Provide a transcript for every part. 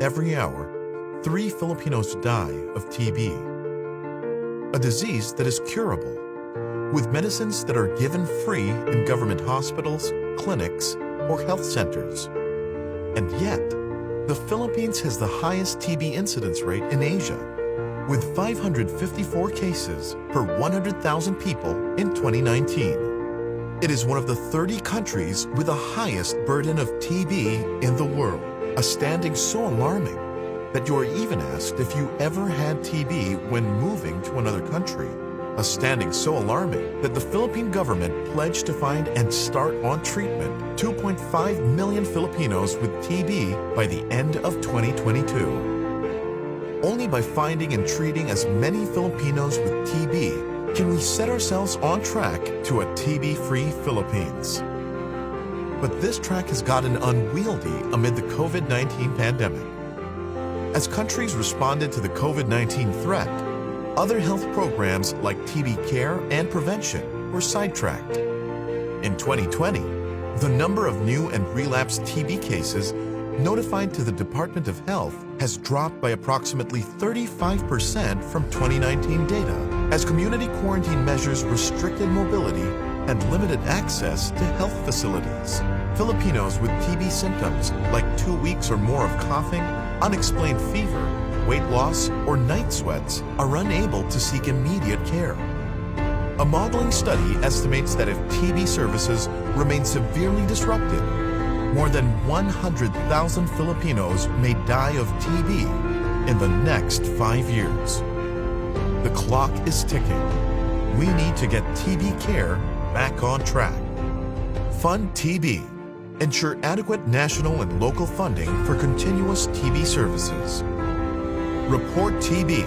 every hour, 3 Filipinos die of TB. A disease that is curable, with medicines that are given free in government hospitals, clinics, or health centers. And yet, the Philippines has the highest TB incidence rate in Asia, with 554 cases per 100,000 people in 2019. It is one of the 30 countries with the highest burden of TB in the world, a standing so alarming that you are even asked if you ever had TB when moving to another country, a standing so alarming that the Philippine government pledged to find and start on treatment 2.5 million Filipinos with TB by the end of 2022. Only by finding and treating as many Filipinos with TB can we set ourselves on track to a TB-free Philippines. But this track has gotten unwieldy amid the COVID-19 pandemic. As countries responded to the COVID-19 threat, other health programs like TB care and prevention were sidetracked. In 2020, the number of new and relapsed TB cases notified to the Department of Health has dropped by approximately 35% from 2019 data as community quarantine measures restricted mobility and limited access to health facilities. Filipinos with TB symptoms like 2 weeks or more of coughing, unexplained fever, weight loss, or night sweats are unable to seek immediate care. A modeling study estimates that if TB services remain severely disrupted, more than 100,000 Filipinos may die of TB in the next 5 years. The clock is ticking. We need to get TB care back on track. Fund TB. Ensure adequate national and local funding for continuous TB services. Report TB.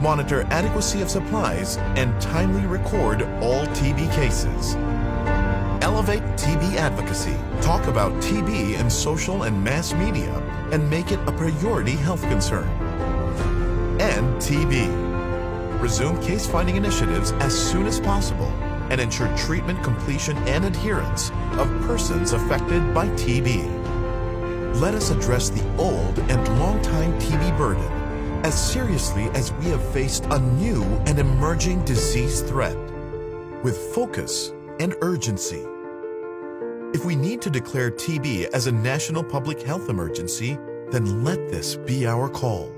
Monitor adequacy of supplies and timely record all TB cases. Elevate TB advocacy. Talk about TB in social and mass media and make it a priority health concern. End TB. Resume case-finding initiatives as soon as possible and ensure treatment completion and adherence of persons affected by TB. Let us address the old and long-time TB burden as seriously as we have faced a new and emerging disease threat, with focus and urgency. If we need to declare TB as a national public health emergency, then let this be our call.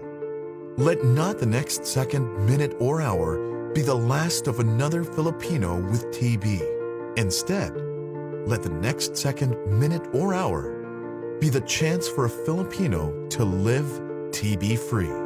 Let not the next second, minute, or hour be the last of another Filipino with TB. Instead, let the next second, minute, or hour be the chance for a Filipino to live TB-free.